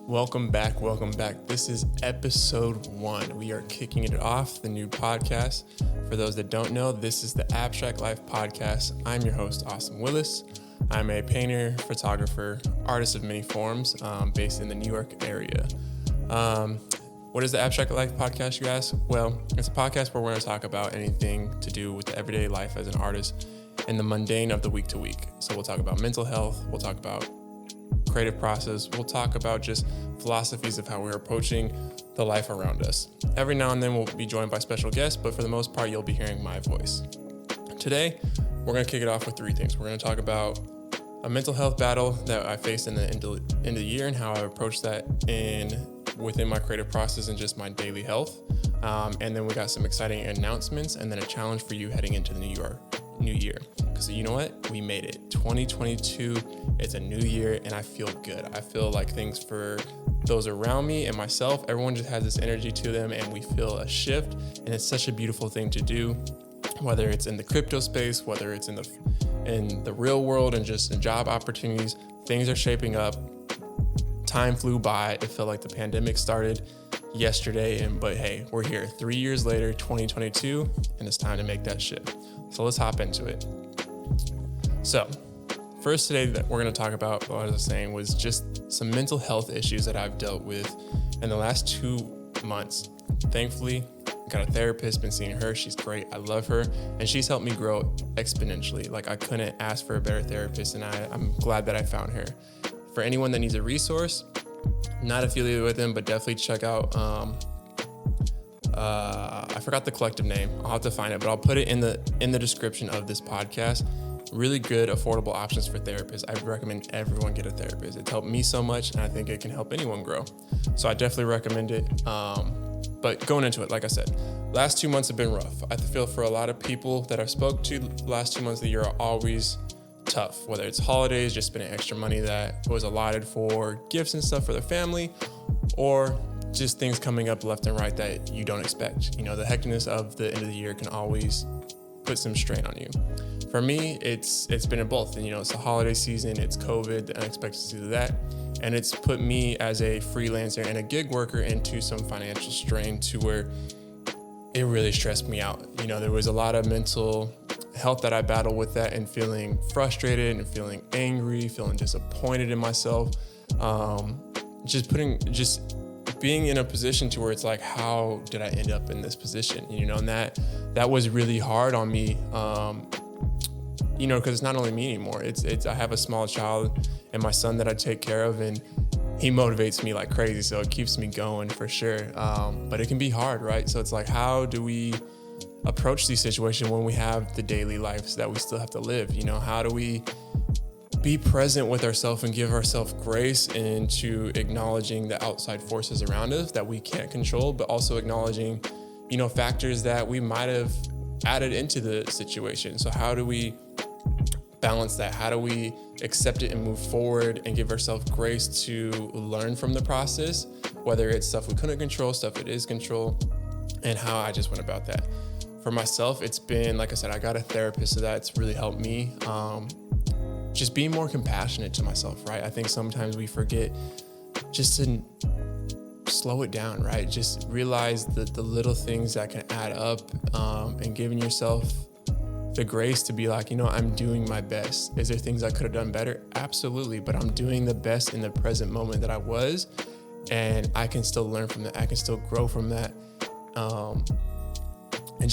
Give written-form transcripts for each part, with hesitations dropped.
Welcome back. This is episode 1. We are kicking it off, the new podcast. For those that don't know, this is the Abstract Life Podcast. I'm your host, Austin Willis. I'm a painter, photographer, artist of many forms, based in the New York area. What is the Abstract Life Podcast, you ask? Well, it's a podcast where we're going to talk about anything to do with the everyday life as an artist and the mundane of the week to week. So we'll talk about mental health, we'll talk about creative process, we'll talk about just philosophies of how we're approaching the life around us. Every now and then we'll be joined by special guests, but for the most part, you'll be hearing my voice. Today, we're going to kick it off with 3 things. We're going to talk about a mental health battle that I faced in the end of the year and how I approached that within my creative process and just my daily health. And then we got some exciting announcements and then a challenge for you heading into the new year. Because you know what? We made it. 2022, it's a new year and I feel good. I feel like things for those around me and myself, everyone just has this energy to them and we feel a shift. And it's such a beautiful thing to do, whether it's in the crypto space, whether it's in the real world and just in job opportunities. Things are shaping up. Time flew by. It felt like the pandemic started yesterday, but hey, we're here 3 years later, 2022, and it's time to make that shift. So let's hop into it. So first today that we're going to talk about, what I was saying, was just some mental health issues that I've dealt with in the last 2 months. Thankfully, I got a therapist, been seeing her. She's great. I love her. And she's helped me grow exponentially. Like I couldn't ask for a better therapist, and I'm glad that I found her. For anyone that needs a resource, not affiliated with them, but definitely check out, I forgot the collective name. I'll have to find it, but I'll put it in the description of this podcast. Really good, affordable options for therapists. I recommend everyone get a therapist. It's helped me so much, and I think it can help anyone grow. So I definitely recommend it. But going into it, like I said, last 2 months have been rough. I feel for a lot of people that I've spoke to, the last 2 months of the year are always tough, whether it's holidays, just spending extra money that was allotted for gifts and stuff for their family, or just things coming up left and right that you don't expect. You know, the hecticness of the end of the year can always put some strain on you. For me, it's been in both. And, you know, it's the holiday season, it's COVID, the unexpected of that, and it's put me as a freelancer and a gig worker into some financial strain to where it really stressed me out. You know, there was a lot of mental health that I battled with that and feeling frustrated and feeling angry, feeling disappointed in myself. Just being in a position to where it's like, how did I end up in this position? You know, and that was really hard on me. You know, because it's not only me anymore. I have a small child and my son that I take care of, and he motivates me like crazy. So it keeps me going for sure. But it can be hard, right? So it's like, how do we approach these situations when we have the daily lives that we still have to live? You know, how do we be present with ourselves and give ourselves grace into acknowledging the outside forces around us that we can't control, but also acknowledging, you know, factors that we might have added into the situation. So how do we balance that? How do we accept it and move forward and give ourselves grace to learn from the process, whether it's stuff we couldn't control, stuff it is control, and how I just went about that. For myself, it's been, like I said, I got a therapist, so that's really helped me. Just being more compassionate to myself, right? I think sometimes we forget just to slow it down, right? Just realize the little things that can add up, and giving yourself the grace to be like, you know, I'm doing my best. Is there things I could have done better? Absolutely, but I'm doing the best in the present moment that I was, and I can still learn from that. I can still grow from that. And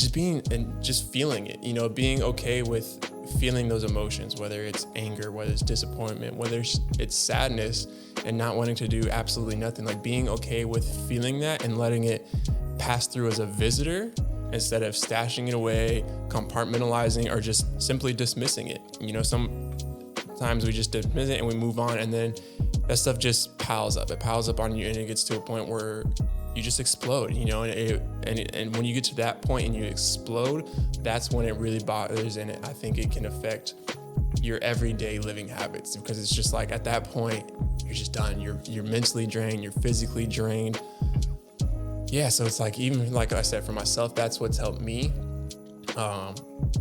just feeling it, you know, being okay with feeling those emotions, whether it's anger, whether it's disappointment, whether it's sadness, and not wanting to do absolutely nothing, like being okay with feeling that and letting it pass through as a visitor instead of stashing it away, compartmentalizing, or just simply dismissing it. You know, sometimes we just dismiss it and we move on, and then that stuff just piles up. It piles up on you, and it gets to a point where you just explode, you know, and when you get to that point and you explode, that's when it really bothers, and I think it can affect your everyday living habits, because it's just like at that point, you're just done. You're mentally drained, you're physically drained. Yeah, so it's like, even like I said, for myself, that's what's helped me.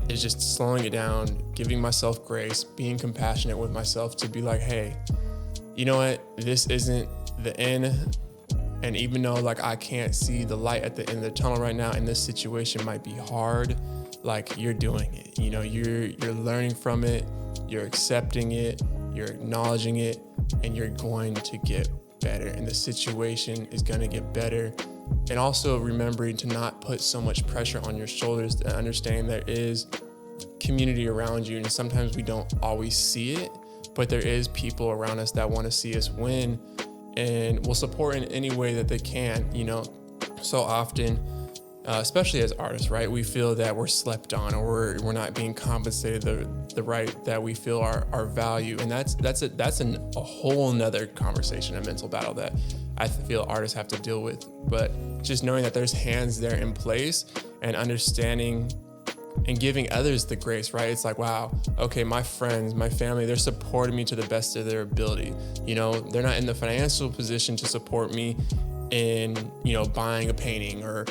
Is just slowing it down, giving myself grace, being compassionate with myself to be like, hey, you know what, this isn't the end. And even though like I can't see the light at the end of the tunnel right now, and this situation might be hard, like you're doing it. You know, you're learning from it, you're accepting it, you're acknowledging it, and you're going to get better. And the situation is going to get better. And also remembering to not put so much pressure on your shoulders, and understanding there is community around you. And sometimes we don't always see it, but there is people around us that want to see us win and will support in any way that they can. You know, so often, especially as artists, right, we feel that we're slept on, or we're not being compensated the right that we feel our value. And that's a whole nother conversation, a mental battle that I feel artists have to deal with. But just knowing that there's hands there in place, and understanding and giving others the grace, right? It's like, wow, okay, my friends, my family, they're supporting me to the best of their ability. You know, they're not in the financial position to support me in, you know, buying a painting or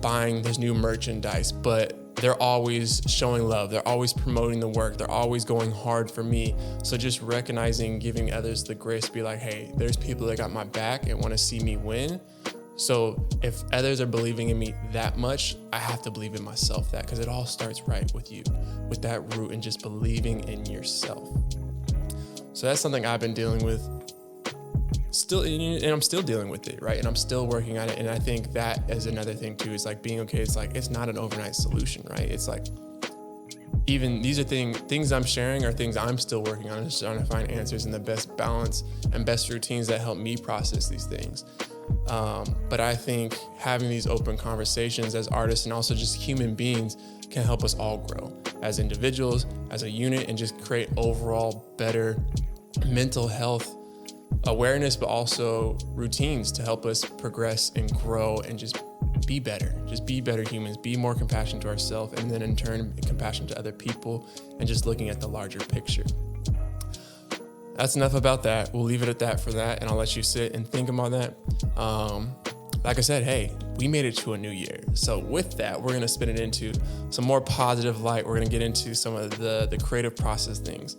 buying this new merchandise, but they're always showing love. They're always promoting the work. They're always going hard for me. So just recognizing, giving others the grace to be like, hey, there's people that got my back and want to see me win. So if others are believing in me that much, I have to believe in myself that, because it all starts right with you, with that root and just believing in yourself. So that's something I've been dealing with still, and I'm still dealing with it, right? And I'm still working on it. And I think that is another thing too, is like being okay. It's like, it's not an overnight solution, right? It's like, even these are things I'm sharing are things I'm still working on, just trying to find answers and the best balance and best routines that help me process these things. But I think having these open conversations as artists and also just human beings can help us all grow as individuals, as a unit, and just create overall better mental health awareness, but also routines to help us progress and grow and just be better humans, be more compassionate to ourselves, and then in turn, compassionate to other people, and just looking at the larger picture. That's enough about that. We'll leave it at that for that, and I'll let you sit and think about that. Like I said, hey, we made it to a new year. So with that, we're gonna spin it into some more positive light. We're gonna get into some of the creative process things.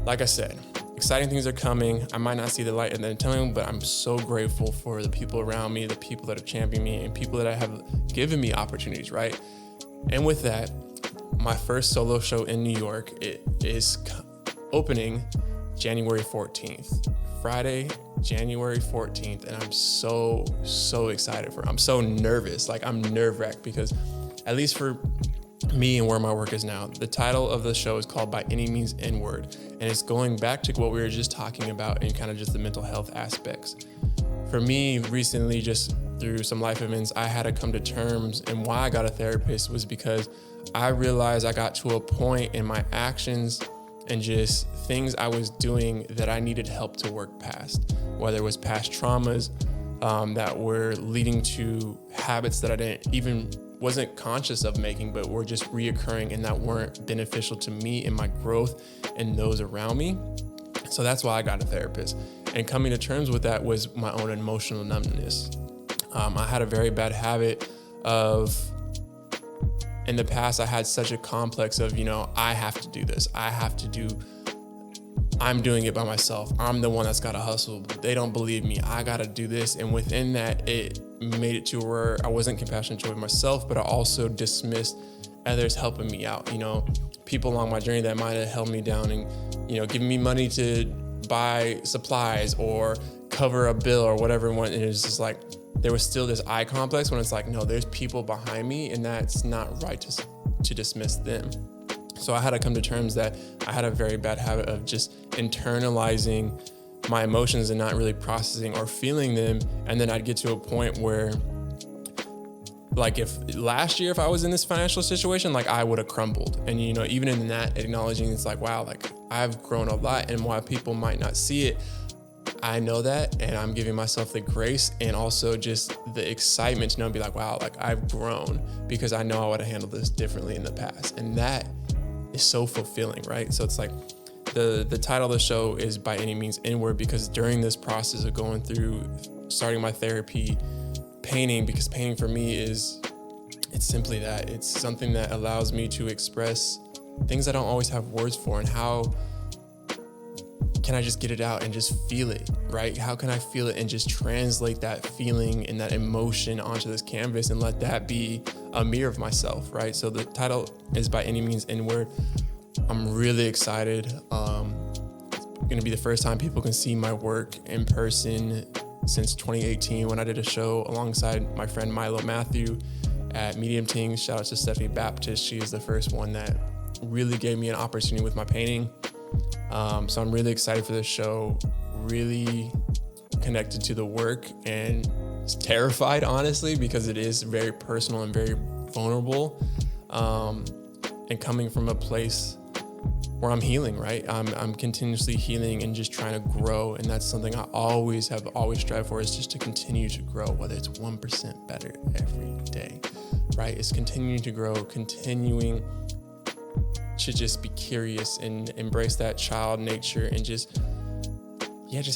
Like I said, exciting things are coming. I might not see the light in the tunnel, but I'm so grateful for the people around me, the people that have championed me, and people that have given me opportunities, right? And with that, my first solo show in New York, it is opening January 14th, Friday, January 14th. And I'm so excited for it. I'm so nervous. Like, I'm nerve-wracked because, at least for me and where my work is now, the title of the show is called By Any Means Inward. And it's going back to what we were just talking about and kind of just the mental health aspects. For me, recently, just through some life events, I had to come to terms, and why I got a therapist was because I realized I got to a point in my actions and just things I was doing that I needed help to work past, whether it was past traumas that were leading to habits that I wasn't conscious of making, but were just reoccurring and that weren't beneficial to me and my growth and those around me. So that's why I got a therapist. And coming to terms with that was my own emotional numbness. I had a very bad habit of, in the past, I had such a complex of, I have to do this. I'm doing it by myself. I'm the one that's got to hustle. They don't believe me. I got to do this. And within that, it made it to where I wasn't compassionate toward myself, but I also dismissed others helping me out. People along my journey that might have held me down and, giving me money to buy supplies or cover a bill or whatever. And it was just like, there was still this I complex when it's like, no, there's people behind me and that's not right to dismiss them. So I had to come to terms that I had a very bad habit of just internalizing my emotions and not really processing or feeling them. And then I'd get to a point where, like, if last year, if I was in this financial situation, like, I would have crumbled. And, even in that, acknowledging it's like, wow, like, I've grown a lot. And while people might not see it, I know that, and I'm giving myself the grace and also just the excitement to be like, wow, like, I've grown because I know I would have handled this differently in the past. And that is so fulfilling, right? So it's like the title of the show is By Any Means Inward, because during this process of going through starting my therapy, painting, because painting for me it's simply that. It's something that allows me to express things I don't always have words for, and how can I just get it out and just feel it, right? How can I feel it and just translate that feeling and that emotion onto this canvas and let that be a mirror of myself, right? So the title is By Any Means Inward. I'm really excited. It's going to be the first time people can see my work in person since 2018 when I did a show alongside my friend Milo Matthew at Medium Tings. Shout out to Stephanie Baptist. She is the first one that really gave me an opportunity with my painting. So I'm really excited for this show, really connected to the work, and terrified, honestly, because it is very personal and very vulnerable, and coming from a place where I'm healing, right? I'm continuously healing and just trying to grow. And that's something I always strived for, is just to continue to grow, whether it's 1% better every day, right? It's continuing to grow, continuing to just be curious and embrace that child nature and just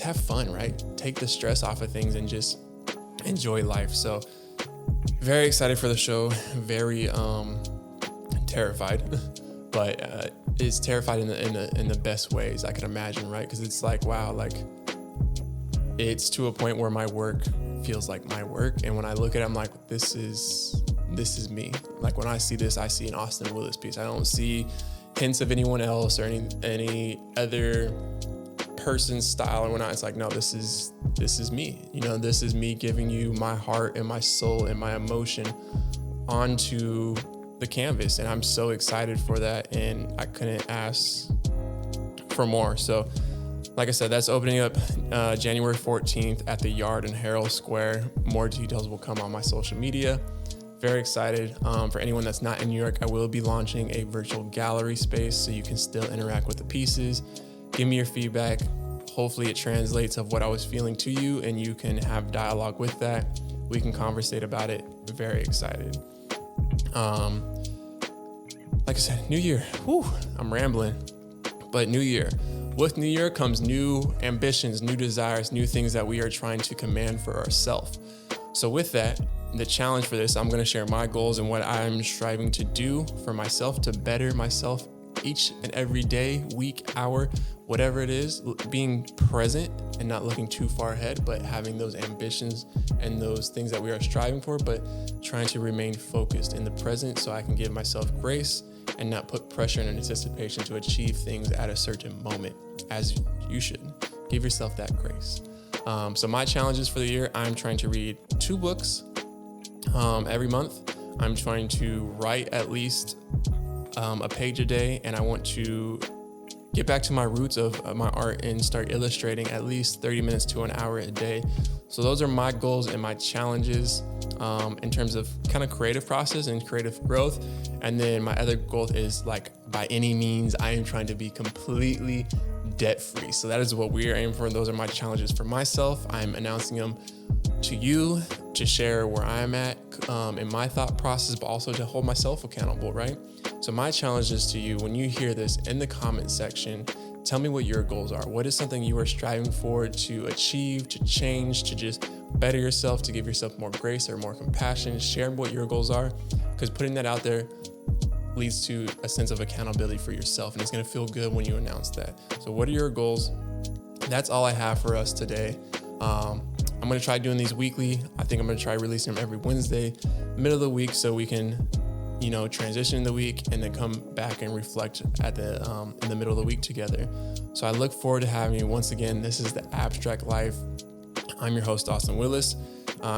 have fun, right? Take the stress off of things and just enjoy life. So very excited for the show, very terrified, but it's terrified in the best ways I can imagine, right? Because it's like, wow, like it's to a point where my work feels like my work, and when I look at it, I'm like, this is me. Like when I see this, I see an Austin Willis piece. I don't see hints of anyone else or any other person's style or whatnot. It's like, no, this is me. You know, this is me giving you my heart and my soul and my emotion onto the canvas, and I'm so excited for that, and I couldn't ask for more. So like I said, that's opening up January 14th at the Yard in Herald Square. More details will come on my social media. Very excited. For anyone that's not in New York, I will be launching a virtual gallery space so you can still interact with the pieces. Give me your feedback. Hopefully it translates of what I was feeling to you, and you can have dialogue with that. We can conversate about it. Very excited. Like I said, new year. Whew, I'm rambling. But new year. With new year comes new ambitions, new desires, new things that we are trying to command for ourselves. So with that, the challenge for this, I'm going to share my goals and what I'm striving to do for myself to better myself each and every day, week, hour, whatever it is, being present and not looking too far ahead, but having those ambitions and those things that we are striving for, but trying to remain focused in the present so I can give myself grace and not put pressure and anticipation to achieve things at a certain moment, as you should. Give yourself that grace. So my challenges for the year, I'm trying to read 2 books every month. I'm trying to write at least a page a day, and I want to get back to my roots of my art and start illustrating at least 30 minutes to an hour a day. So those are my goals and my challenges in terms of kind of creative process and creative growth. And then my other goal is, like, by any means, I am trying to be completely debt-free. So that is what we are aiming for. Those are my challenges for myself. I'm announcing them to you to share where I'm at in my thought process, but also to hold myself accountable, right? So my challenge is to you, when you hear this, in the comment section, tell me what your goals are. What is something you are striving for to achieve, to change, to just better yourself, to give yourself more grace or more compassion? Share what your goals are, because putting that out there leads to a sense of accountability for yourself, and it's going to feel good when you announce that. So what are your goals? That's all I have for us today. I'm going to try doing these weekly. I think I'm going to try releasing them every Wednesday, middle of the week, so we can, transition in the week and then come back and reflect at in the middle of the week together. So I look forward to having you once again. This is The Abstract Life. I'm your host, Austin Willis.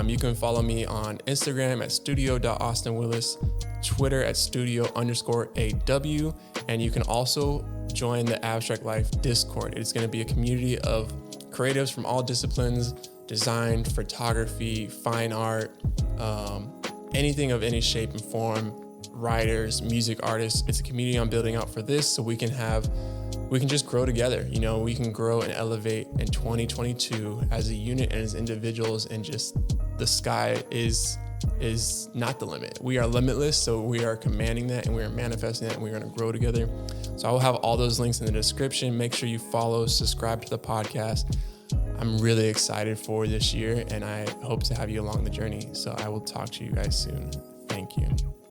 You can follow me on Instagram at studio.austinwillis, Twitter at studio_AW, and you can also join the Abstract Life Discord. It's going to be a community of creatives from all disciplines: design, photography, fine art, anything of any shape and form, writers, music artists. It's a community I'm building out for this, so we can just grow together. We can grow and elevate in 2022 as a unit and as individuals, and just the sky is not the limit. We are limitless, so we are commanding that, and we are manifesting that, and we're going to grow together. So I will have all those links in the description. Make sure you follow, subscribe to the podcast. I'm really excited for this year, and I hope to have you along the journey. So I will talk to you guys soon.